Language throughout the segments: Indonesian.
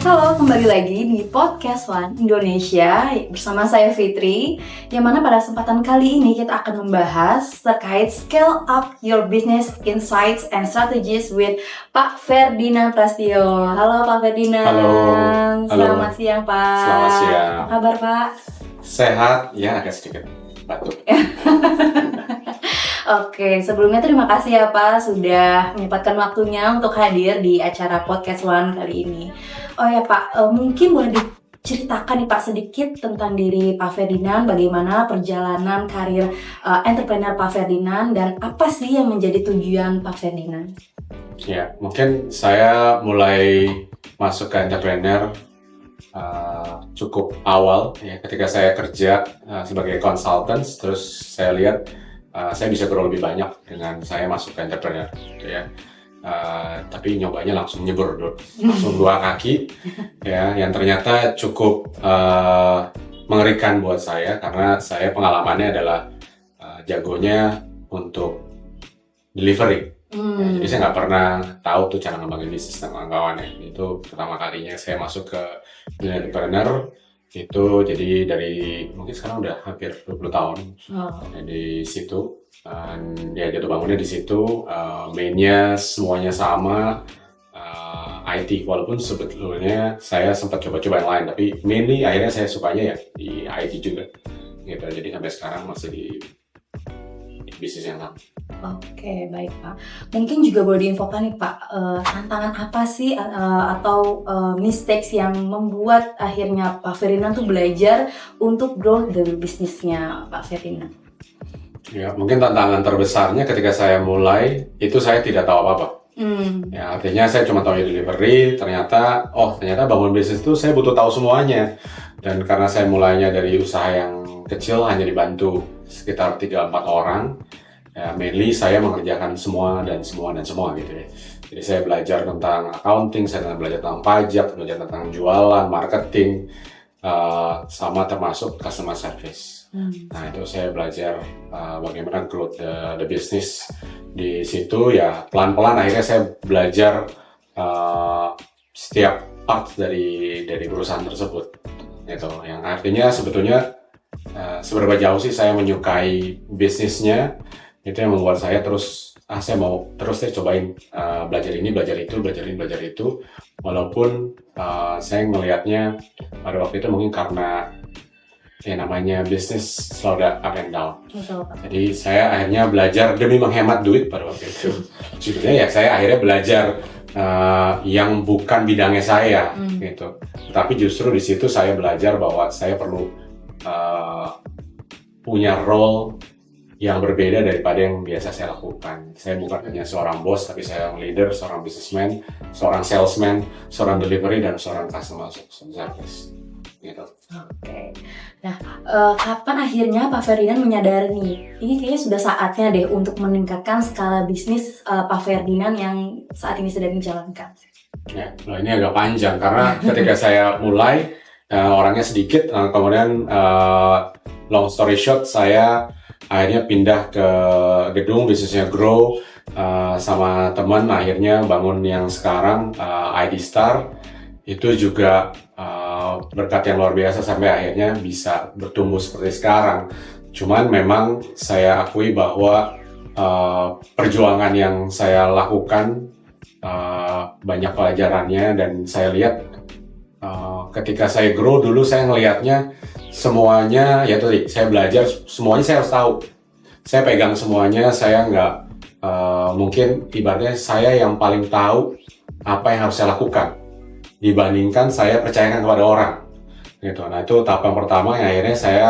Halo, kembali lagi di Podcast One Indonesia bersama saya Fitri, yang mana pada kesempatan kali ini kita akan membahas terkait scale up your business insights and strategies with Pak Ferdinand Prastio. Halo Pak Ferdinand. Halo. Selamat siang Pak. Selamat siang. Apa kabar Pak? Sehat, ya agak sedikit batuk. Oke, sebelumnya terima kasih ya Pak sudah menyempatkan waktunya untuk hadir di acara Podcast One kali ini. Oh ya Pak, mungkin boleh diceritakan nih Pak sedikit tentang diri Pak Ferdinand, bagaimana perjalanan karir entrepreneur Pak Ferdinand dan apa sih yang menjadi tujuan Pak Ferdinand? Ya, mungkin saya mulai masuk ke entrepreneur cukup awal ya, ketika saya kerja sebagai consultant, terus saya lihat saya bisa grow lebih banyak dengan saya masuk ke entrepreneur gitu ya. Tapi nyobanya langsung nyebur langsung 2 kaki ya, yang ternyata cukup mengerikan buat saya karena saya pengalamannya adalah jagonya untuk delivery. Ya, jadi saya nggak pernah tahu tuh cara ngembangin bisnis dan kawan-kawannya. Itu pertama kalinya saya masuk ke dunia entrepreneur. Itu jadi dari mungkin sekarang udah hampir 20 tahun di situ. Ya jatuh bangunnya di situ, mainnya semuanya sama, IT, walaupun sebetulnya saya sempat coba-coba yang lain, tapi mainly akhirnya saya sukanya ya di IT juga gitu. Jadi sampai sekarang masih di bisnis yang sama. Oke, baik Pak. Mungkin juga boleh diinfokan nih Pak, tantangan apa sih atau mistakes yang membuat akhirnya Pak Ferdinand tuh belajar untuk grow the bisnisnya Pak Ferdinand? Ya, mungkin tantangan terbesarnya ketika saya mulai, itu saya tidak tahu apa-apa. Ya, artinya saya cuma tahu delivery, ternyata bangun bisnis itu saya butuh tahu semuanya. Dan karena saya mulainya dari usaha yang kecil, hanya dibantu sekitar 3-4 orang, ya, mainly saya mengerjakan semua gitu ya. Jadi saya belajar tentang accounting, saya belajar tentang pajak, belajar tentang jualan, marketing, sama termasuk customer service. Nah itu saya belajar bagaimana growth the business di situ ya. Pelan-pelan akhirnya saya belajar setiap part dari perusahaan tersebut gitu. Yang artinya sebetulnya seberapa jauh sih saya menyukai bisnisnya, itu yang membuat saya terus saya mau terus cobain belajar ini, belajar itu, walaupun saya melihatnya pada waktu itu mungkin karena ya namanya bisnis selalu ada up and down. Jadi saya akhirnya belajar demi menghemat duit pada waktu itu. Sebenarnya ya saya akhirnya belajar yang bukan bidangnya saya gitu. Tapi justru di situ saya belajar bahwa saya perlu punya role yang berbeda daripada yang biasa saya lakukan. Saya bukan hanya seorang bos, tapi saya seorang leader, seorang businessman, seorang salesman, seorang delivery, dan seorang customer service. Gitu. Oke. Nah, kapan akhirnya Pak Ferdinand menyadari nih, ini kayaknya sudah saatnya deh untuk meningkatkan skala bisnis Pak Ferdinand yang saat ini sedang dijalankan? Ya, ini agak panjang karena ketika saya mulai orangnya sedikit, kemudian long story short saya akhirnya pindah ke gedung, bisnisnya grow sama teman, akhirnya bangun yang sekarang ID Star. Itu juga berkat yang luar biasa sampai akhirnya bisa bertumbuh seperti sekarang. Cuman memang saya akui bahwa perjuangan yang saya lakukan banyak pelajarannya, dan saya lihat ketika saya grow dulu saya ngelihatnya semuanya ya tadi saya belajar semuanya, saya harus tahu, saya pegang semuanya, saya nggak mungkin ibaratnya saya yang paling tahu apa yang harus saya lakukan dibandingkan saya percayakan kepada orang gitu. Nah itu tahap yang pertama yang akhirnya saya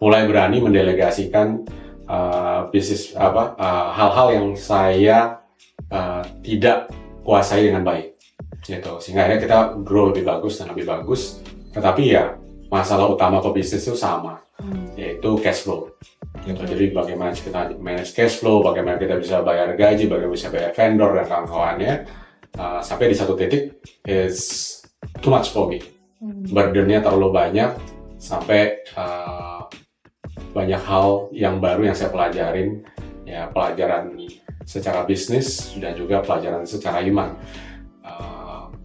mulai berani mendelegasikan bisnis hal-hal yang saya tidak kuasai dengan baik gitu, sehingga akhirnya kita grow lebih bagus dan lebih bagus. Tetapi ya masalah utama pebisnis itu sama, yaitu cash flow gitu. Jadi bagaimana kita manage cash flow, bagaimana kita bisa bayar gaji, bagaimana bisa bayar vendor dan kawan-kawannya, sampai di satu titik is too much for me, burdennya terlalu banyak, sampai banyak hal yang baru yang saya pelajarin, ya pelajaran secara bisnis dan juga pelajaran secara iman.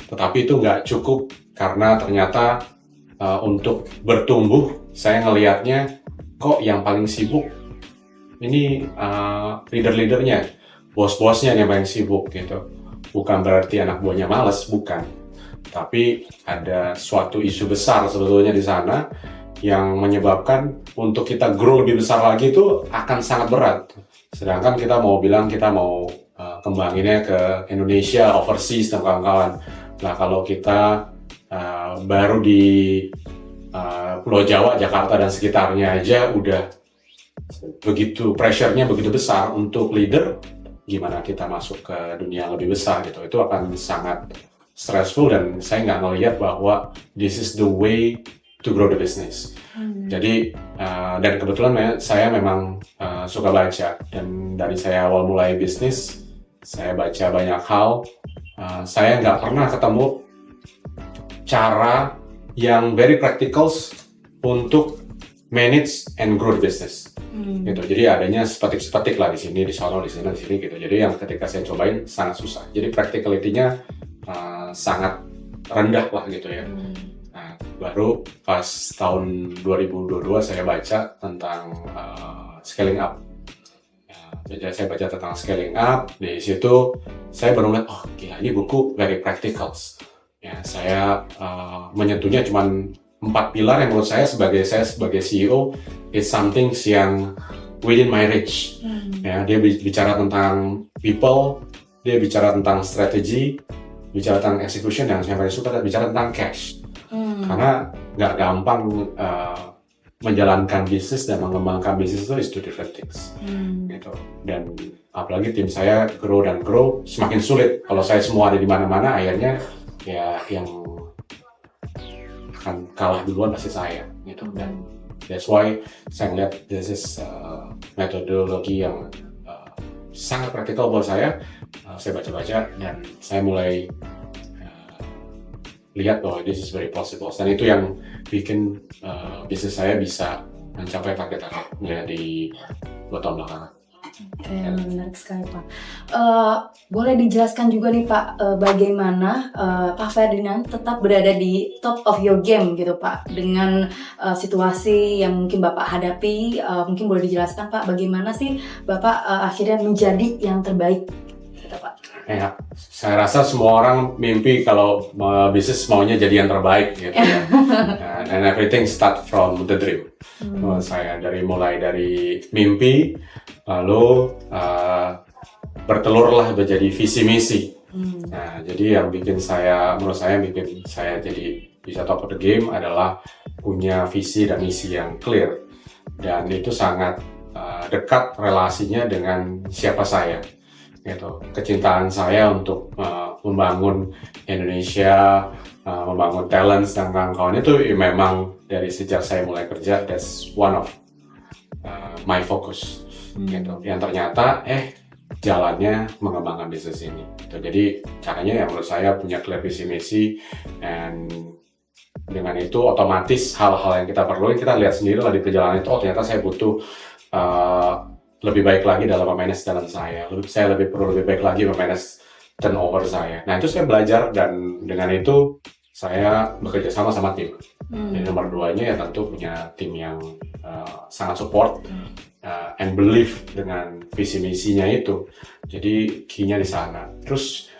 Tetapi itu nggak cukup karena ternyata untuk bertumbuh, saya ngelihatnya kok yang paling sibuk ini leader-leadernya, bos-bosnya yang paling sibuk gitu. Bukan berarti anak buahnya malas, bukan. Tapi ada suatu isu besar sebetulnya di sana yang menyebabkan untuk kita grow lebih besar lagi itu akan sangat berat. Sedangkan kita mau bilang kita mau kembanginnya ke Indonesia, overseas dan kawan-kawan. Nah kalau kita baru di Pulau Jawa, Jakarta dan sekitarnya aja udah begitu pressure-nya begitu besar untuk leader, gimana kita masuk ke dunia yang lebih besar gitu. Itu akan sangat stressful dan saya nggak ngelihat bahwa this is the way to grow the business. Jadi dan kebetulan saya memang suka baca, dan dari saya awal mulai bisnis saya baca banyak hal. Saya nggak pernah ketemu cara yang very practical untuk manage and grow the business. Gitu. Jadi adanya sepetik-sepetik lah di sini, di sana, di sini, di sini gitu. Jadi yang ketika saya cobain sangat susah. Jadi practicality-nya sangat rendah lah gitu ya. Nah, baru pas tahun 2022 saya baca tentang scaling up. Jadi saya baca tentang scaling up, di situ saya baru ngeliat, oh gila ini buku very practical. Ya, saya menyentuhnya cuma 4 pilar yang menurut saya sebagai CEO is something yang within my reach. Ya, dia bicara tentang people, dia bicara tentang strategi, bicara tentang execution, dan yang saya paling suka adalah bicara tentang cash. Karena nggak gampang menjalankan bisnis dan mengembangkan bisnis itu is two different things. Gitu. Dan apalagi tim saya grow semakin sulit. Kalau saya semua ada di mana-mana, akhirnya ya yang akan kalah duluan pasti saya. Gitu. Dan that's why saya melihat this is metodologi yang sangat praktikal buat saya. Saya baca-baca dan saya mulai lihat bahwa this is very possible, dan itu yang bikin bisnis saya bisa mencapai target-targetnya di 2 tahun belakangan. Oke, menarik sekali Pak. Boleh dijelaskan juga nih Pak, bagaimana Pak Ferdinand tetap berada di top of your game gitu Pak, dengan situasi yang mungkin Bapak hadapi. Mungkin boleh dijelaskan Pak, bagaimana sih Bapak akhirnya menjadi yang terbaik gitu Pak? Ya, saya rasa semua orang mimpi kalau bisnis maunya jadi yang terbaik gitu ya. And everything start from the dream. Saya mulai dari mimpi, lalu bertelurlah menjadi visi misi. Nah, jadi yang menurut saya bikin saya jadi bisa top of the game adalah punya visi dan misi yang clear, dan itu sangat dekat relasinya dengan siapa saya. Gitu. Kecintaan saya untuk membangun Indonesia, membangun talent dan kawan-kawan itu memang dari sejak saya mulai kerja, that's one of my focus. Gitu. Yang ternyata jalannya mengembangkan bisnis ini. Gitu. Jadi caranya yang menurut saya punya clear visi misi, and dengan itu otomatis hal-hal yang kita perlu kita lihat sendiri lah di perjalanan itu. Oh ternyata saya butuh lebih baik lagi dalam memanage talent saya. Saya perlu lebih baik lagi memanage turnover saya. Nah itu saya belajar, dan dengan itu saya bekerja sama tim. Jadi nomor 2-nya ya tentu punya tim yang sangat support and believe dengan visi misinya itu. Jadi key-nya di sana. Terus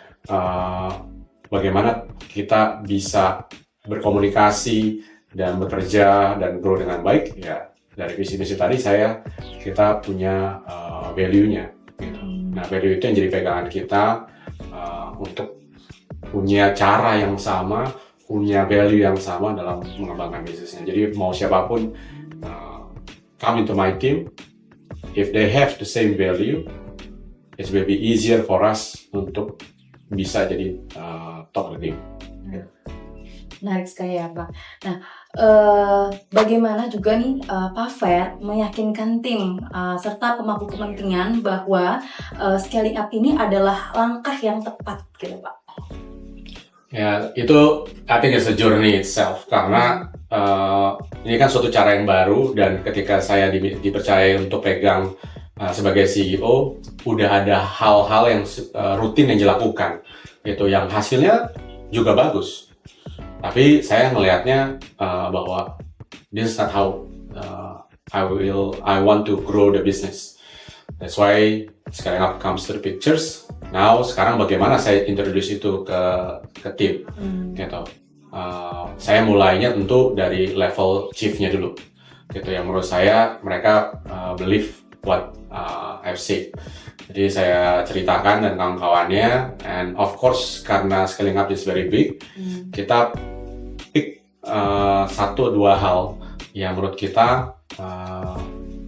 bagaimana kita bisa berkomunikasi dan bekerja dan grow dengan baik ya. Dari visi misi tadi kita punya value-nya gitu. Nah value itu yang jadi pegangan kita untuk punya cara yang sama, punya value yang sama dalam mengembangkan bisnisnya. Jadi mau siapapun come into my team, if they have the same value, it will be easier for us untuk bisa jadi top of the game. Menarik sekali ya Pak. Nah, bagaimana juga nih Pak Fer meyakinkan tim serta pemangku kepentingan bahwa scaling up ini adalah langkah yang tepat gitu Pak? Ya, itu I think it's a journey itself, karena ini kan suatu cara yang baru, dan ketika saya dipercaya untuk pegang sebagai CEO, udah ada hal-hal yang rutin yang dilakukan gitu, yang hasilnya juga bagus. Tapi saya ngelihatnya bahwa this is not how I want to grow the business. That's why Scaling Up comes to the pictures. Now sekarang bagaimana saya introduce itu ke tim, gitu. Saya mulainya tentu dari level chief-nya dulu, gitu. Yang menurut saya mereka believe what I've said. Jadi saya ceritakan dan kawan-kawannya, and of course karena Scaling Up is very big, kita pick 1-2 hal yang menurut kita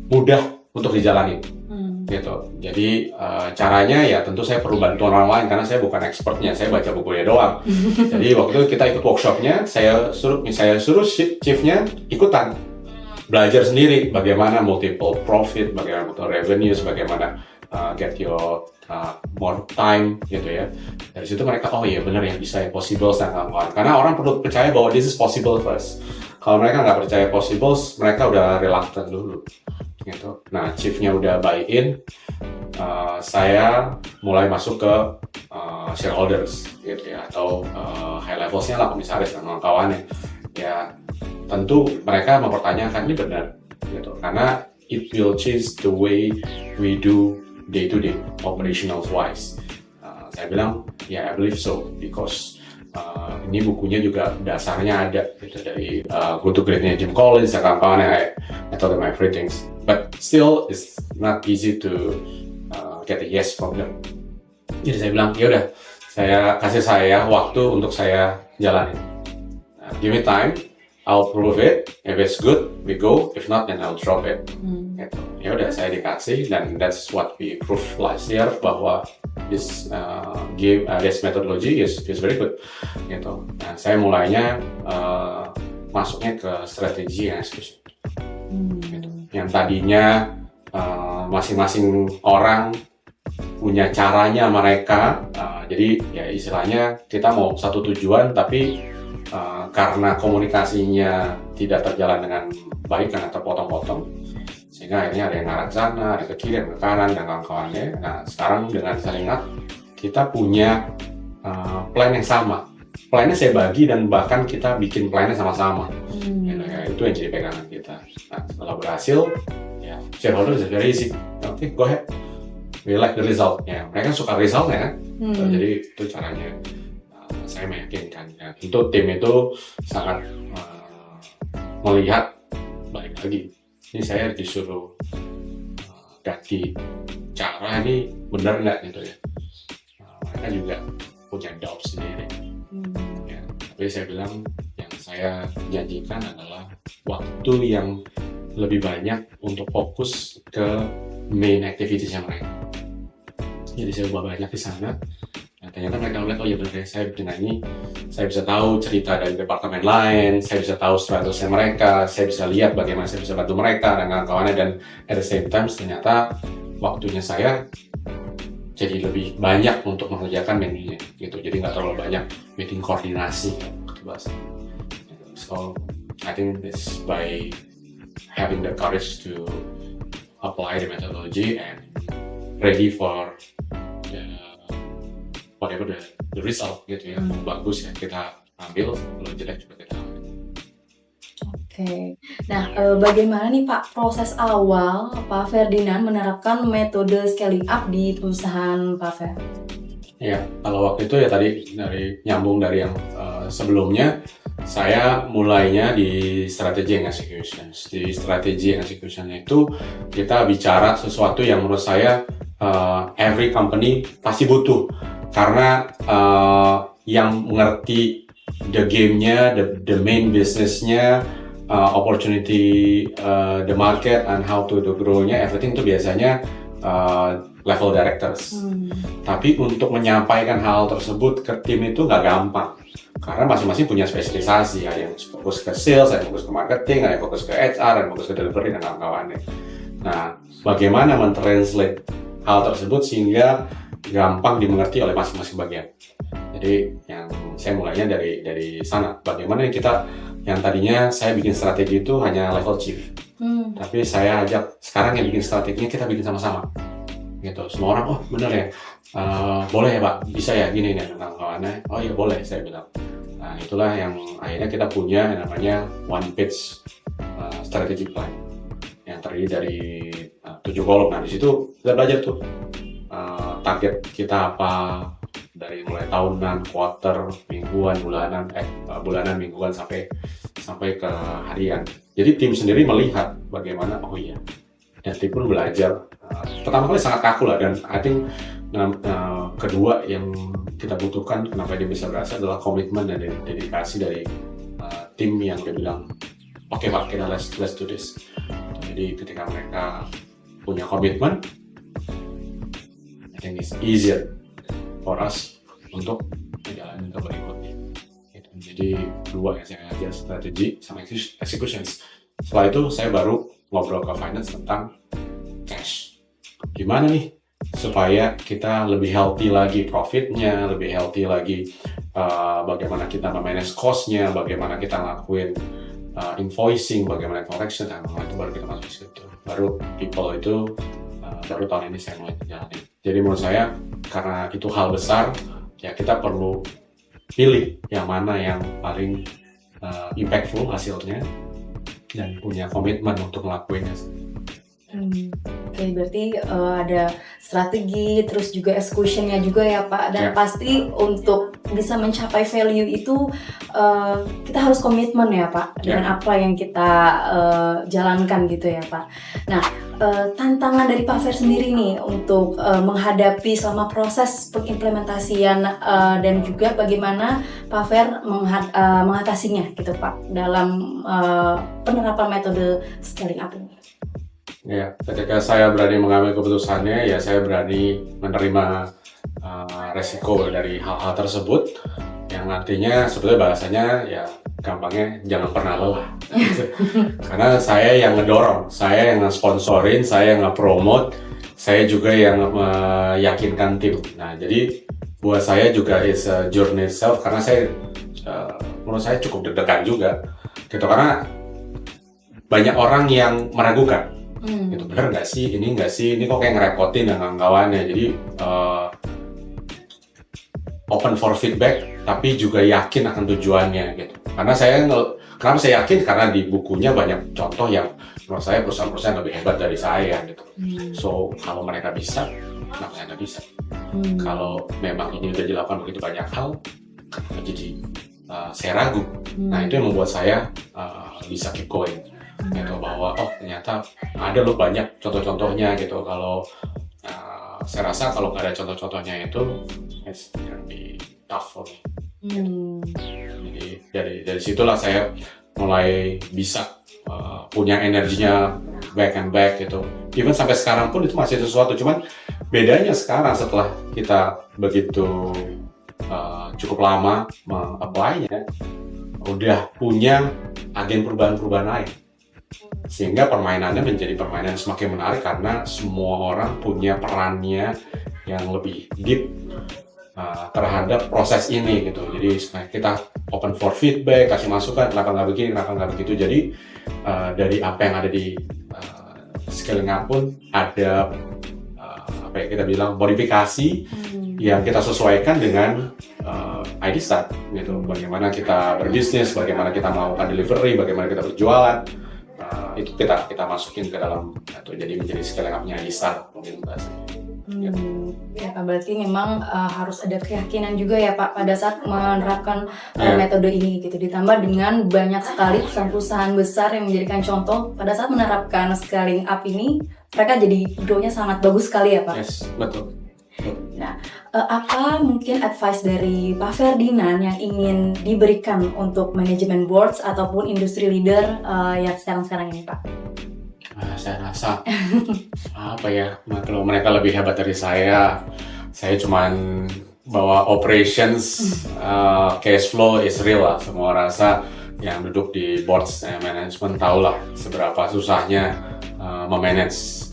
mudah untuk dijalanin. Gitu. Jadi caranya ya tentu saya perlu bantuan orang lain karena saya bukan expertnya, saya baca bukunya doang. Jadi waktu itu kita ikut workshopnya, saya suruh chiefnya ikutan belajar sendiri bagaimana multiple profit, bagaimana multiple revenues, bagaimana get your more time gitu ya. Dari situ mereka oh iya benar ya bisa ya possible dan kawan-kawan. Karena orang perlu percaya bahwa this is possible first. Kalau mereka nggak percaya possible, mereka udah reluctant dulu. Gitu. Nah, chiefnya udah buy-in, saya mulai masuk ke shareholders gitu ya, atau high levelsnya lah, komisaris dan kawan-kawannya. Ya, tentu mereka mempertanyakan ini benar, gitu, karena it will change the way we do day-to-day operational wise. Saya bilang, ya I believe so, because ini bukunya juga dasarnya ada gitu dari Go to Great-nya Jim Collins dan kawan-kawannya. I told them everything, but still it's not easy to get a yes from them. Jadi saya bilang, ya udah, saya waktu untuk saya jalanin. Give me time, I'll prove it. If it's good, we go. If not, then I'll drop it. Gitu. Ya udah, saya dikasih, dan that's what we prove last year bahwa this methodology is very good. Gitu. Nah, saya mulainya masuknya ke strategi and execution. Gitu. Yang tadinya masing-masing orang punya caranya mereka, jadi ya istilahnya kita mau satu tujuan tapi karena komunikasinya tidak terjalan dengan baik karena terpotong-potong, sehingga akhirnya ada yang ngarah ke sana, ada ke kiri, ada ke kanan dan kawan-kawannya. Nah sekarang dengan Scaling Up kita punya plan yang sama. Plannya saya bagi dan bahkan kita bikin plannya sama-sama. Ya, itu yang jadi pegangan kita. Nah, setelah berhasil, ya shareholder is very easy. Oke, go ahead. We like the result. Ya, mereka suka resultnya kan. Jadi itu caranya saya meyakinkan. Ya, tentu tim itu sangat melihat balik lagi. Ini saya disuruh ganti cara ini benar nggak gitu ya. Mereka juga punya doubt sendiri. Ya, tapi saya bilang yang saya janjikan adalah waktu yang lebih banyak untuk fokus ke main activities-nya mereka. Jadi saya ubah banyak di sana. Nah, ternyata mereka melihat oh ya benar saya dengan ini saya bisa tahu cerita dari departemen lain, saya bisa tahu strateginya mereka, saya bisa lihat bagaimana saya bisa bantu mereka dan kawan-kawannya, dan at the same time ternyata waktunya saya jadi lebih banyak untuk mengerjakan meetingnya gitu, jadi nggak terlalu banyak meeting koordinasi gitu bahasa. So I think it's by having the courage to apply the methodology and ready for whatever the result gitu ya. Bagus ya kita ambil, kalau jelek juga kita ambil. Oke. Nah, bagaimana nih Pak proses awal Pak Ferdinand menerapkan metode scaling up di perusahaan Pak Fer? Ya, kalau waktu itu ya tadi nyambung dari yang sebelumnya, saya mulainya di strategi and execution. Di strategi and execution itu kita bicara sesuatu yang menurut saya every company pasti butuh, karena yang mengerti the game-nya, the main business-nya, opportunity, the market and how to grow-nya, everything itu biasanya level directors. Tapi untuk menyampaikan hal tersebut ke tim itu nggak gampang, karena masing-masing punya spesialisasi. Ada yang fokus ke sales, ada yang fokus ke marketing, ada yang fokus ke HR, ada yang fokus ke delivery dan kawan-kawannya. Nah, bagaimana mentranslate hal tersebut sehingga gampang dimengerti oleh masing-masing bagian. Jadi yang saya mulainya dari sana. Bagaimana kita yang tadinya saya bikin strategi itu hanya level chief, tapi saya ajak sekarang yang bikin strateginya kita bikin sama-sama. gitu. Semua orang, oh bener ya, boleh ya Pak, bisa ya gini nih tentang kawannya. Oh ya boleh, saya bilang. Nah itulah yang akhirnya kita punya yang namanya one page strategic plan yang terdiri dari 7 kolom. Nah di situ kita belajar tuh target kita apa dari mulai tahunan, quarter, mingguan, bulanan, mingguan sampai ke harian. Jadi tim sendiri melihat bagaimana, oh iya, dan tim pun belajar. Pertama kali sangat kaku lah, dan I think kedua yang kita butuhkan kenapa dia bisa berhasil adalah komitmen dan dedikasi dari tim yang dia bilang, oke Pak, kita let's do this. Jadi ketika mereka punya komitmen, I think it's easier for us untuk menjalani ke berikutnya. Jadi dua yang saya ajar, strategi sama executions. Setelah itu saya baru ngobrol ke finance tentang cash. Gimana nih supaya kita lebih healthy lagi profitnya, lebih healthy lagi bagaimana kita manage cost-nya, bagaimana kita ngelakuin invoicing, bagaimana collection, dan itu baru kita masuk ke situ. Baru people itu baru tahun ini saya mulai jalanin. Jadi menurut saya karena itu hal besar, ya kita perlu pilih yang mana yang paling impactful hasilnya dan punya komitmen untuk ngelakuinnya. Oke, berarti ada strategi, terus juga execution-nya juga ya Pak. Dan pasti untuk bisa mencapai value itu kita harus komitmen ya Pak dengan apa yang kita jalankan gitu ya Pak. Nah, tantangan dari Pak Fer sendiri nih untuk menghadapi selama proses pengimplementasian dan juga bagaimana Pak Fer mengatasinya gitu Pak dalam penerapan metode scaling up ini. Ya, ketika saya berani mengambil keputusannya, ya saya berani menerima resiko dari hal-hal tersebut, yang artinya sebetulnya bahasanya ya gampangnya jangan pernah lelah. Karena saya yang ngedorong, saya yang nge-sponsorin, saya yang nge-promote, saya juga yang meyakinkan tim. Nah, jadi buat saya juga is a journey itself, karena saya menurut saya cukup deg-degan juga gitu, karena banyak orang yang meragukan. Gitu, bener nggak sih, ini kok kayak ngerepotin dengan kawannya. Jadi open for feedback, tapi juga yakin akan tujuannya gitu. Karena kenapa saya yakin, karena di bukunya banyak contoh yang menurut saya perusahaan-perusahaan lebih hebat dari saya gitu. So kalau mereka bisa, kenapa saya nggak bisa? Kalau memang ini udah dilakukan begitu banyak hal, kenapa jadi saya ragu? Nah itu yang membuat saya bisa keep going. Gitu, bahwa oh ternyata ada loh banyak contoh-contohnya gitu. Kalau saya rasa kalau nggak ada contoh-contohnya itu it's gonna be tough for me. Jadi dari situlah saya mulai bisa punya energinya back and back gitu. Even sampai sekarang pun itu masih sesuatu, cuman bedanya sekarang setelah kita begitu cukup lama meng-apply-nya, udah punya agen perubahan-perubahan lain. Sehingga permainannya menjadi permainan semakin menarik karena semua orang punya perannya yang lebih deep terhadap proses ini gitu. Jadi kita open for feedback, kasih masukan kenapa nggak begini, kenapa nggak begitu. Jadi dari apa yang ada di scaling up pun ada apa ya kita bilang modifikasi yang kita sesuaikan dengan ID Start gitu. Bagaimana kita berbisnis, bagaimana kita melakukan delivery, bagaimana kita berjualan. Itu kita masukin ke dalam atau jadi menjadi scaling up-nya ID Start mungkin bahasanya. Ya Pak, berarti memang harus ada keyakinan juga ya Pak pada saat menerapkan metode ini gitu. Ditambah dengan banyak sekali perusahaan-perusahaan besar yang menjadikan contoh pada saat menerapkan scaling up ini, mereka jadi grow-nya sangat bagus sekali ya Pak. Yes, betul. Nah, apa mungkin advice dari Pak Ferdinand yang ingin diberikan untuk manajemen boards ataupun industri leader yang sekarang-sekarang ini Pak? Saya rasa apa ya, kalau mereka lebih hebat dari saya cuman bawa operations, cash flow is real lah. Semua rasa yang duduk di boards management tahu lah seberapa susahnya memanage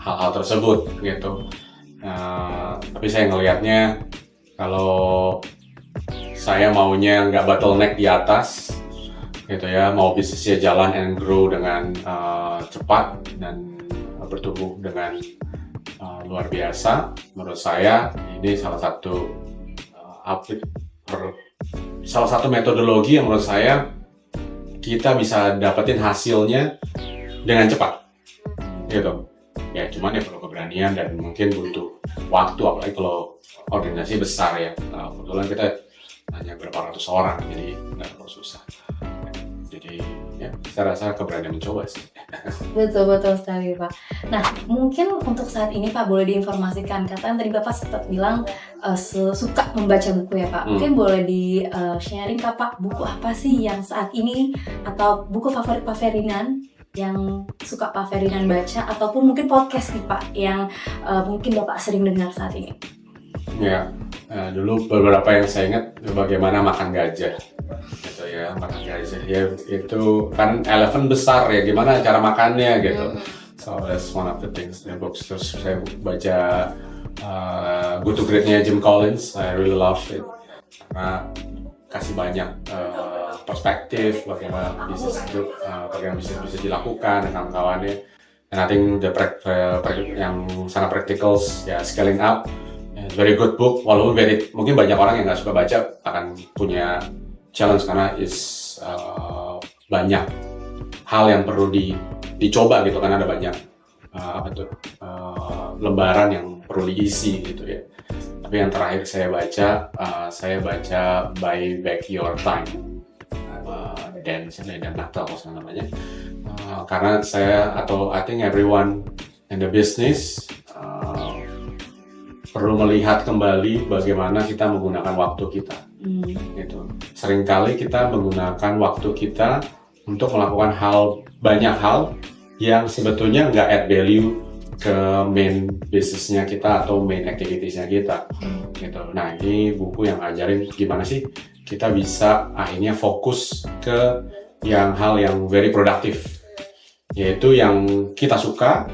hal-hal tersebut gitu. Tapi saya ngelihatnya kalau saya maunya nggak bottleneck di atas gitu ya, mau bisnisnya jalan and grow dengan cepat dan bertumbuh dengan luar biasa. Menurut saya ini salah satu salah satu metodologi yang menurut saya kita bisa dapetin hasilnya dengan cepat, gitu. Ya cuman ya perlu keberanian dan mungkin butuh waktu, apalagi kalau organisasi besar ya. Nah, kebetulan kita hanya berapa ratus orang, jadi nggak terlalu susah. Jadi ya saya rasa keberanian mencoba sih. Betul sekali Pak. Nah mungkin untuk saat ini Pak boleh diinformasikan, katanya tadi Bapak sempat bilang suka membaca buku ya Pak. Mungkin boleh di sharing Pak, buku apa sih yang saat ini atau buku favorit Pak Ferdinand yang suka Pak Ferdinand baca, ataupun mungkin podcast nih Pak yang mungkin Bapak sering dengar saat ini. Ya, dulu beberapa yang saya ingat bagaimana makan gajah, gitu ya, makan gajah ya itu kan elephant besar ya, gimana cara makannya gitu. So that's one of the things in the books. Terus saya baca Good to Great-nya Jim Collins, I really love it karena kasih banyak perspektif bagaimana bisnis itu, bagaimana bisnis bisa dilakukan dengan kawan-kawannya. And I think the yang sangat practical ya, Scaling Up. Very good book, walaupun mungkin banyak orang yang nggak suka baca akan punya challenge karena banyak hal yang perlu dicoba gitu kan, ada banyak lembaran yang perlu diisi gitu ya. Tapi yang terakhir saya baca Buy Back Your Time dan Natal namanya, karena I think everyone in the business perlu melihat kembali bagaimana kita menggunakan waktu kita. Gitu. Seringkali kita menggunakan waktu kita untuk melakukan banyak hal yang sebetulnya nggak add value ke main bisnisnya kita atau main activitiesnya kita. Gitu. Nah ini buku yang ngajarin gimana sih kita bisa akhirnya fokus ke hal yang very produktif, yaitu yang kita suka,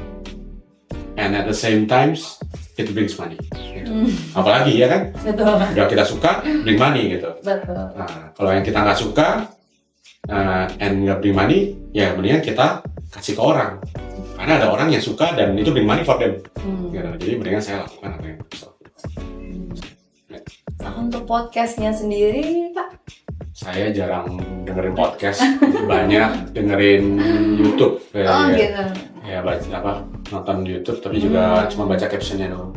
and at the same times it brings money, gitu. Apalagi ya kan, Betul. udah kita suka, bring money gitu. Betul. Nah, kalau yang kita nggak suka and nggak bring money, ya mendingan kita kasih ke orang, karena ada orang yang suka dan itu bring money for them. Gitu. Jadi mendingan saya lakukan apa yang bisa. Nah, untuk podcastnya sendiri Pak? Saya jarang dengerin podcast, banyak dengerin YouTube. Gitu. Ya nonton YouTube, tapi juga cuma baca captionnya doang.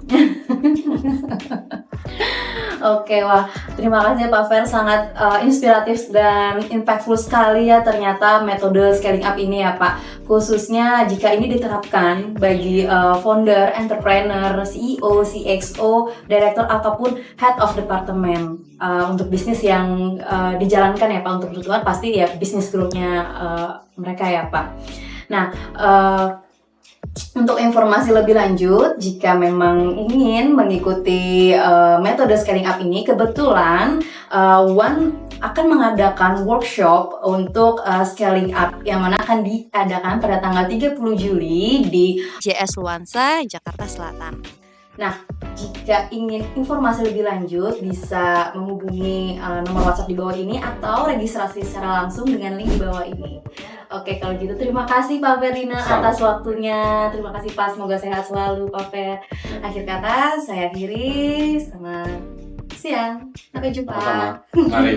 Oke, wah terima kasih Pak Fer, sangat inspiratif dan impactful sekali ya ternyata metode scaling up ini ya Pak. Khususnya jika ini diterapkan bagi founder, entrepreneur, CEO, CXO, director ataupun head of department untuk bisnis yang dijalankan ya Pak, untuk kebutuhan pasti ya bisnis growth-nya mereka ya Pak. Nah, untuk informasi lebih lanjut, jika memang ingin mengikuti metode scaling up ini, kebetulan One akan mengadakan workshop untuk scaling up yang mana akan diadakan pada tanggal 30 Juli di JS Luansa, Jakarta Selatan. Nah, jika ingin informasi lebih lanjut bisa menghubungi nomor WhatsApp di bawah ini atau registrasi secara langsung dengan link di bawah ini. Oke, kalau gitu terima kasih Pak Ferdinand atas waktunya. Terima kasih Pak, semoga sehat selalu Pak Fer. Akhir kata saya akhiri, selamat siang. Sampai jumpa. Sama-sama. Mari.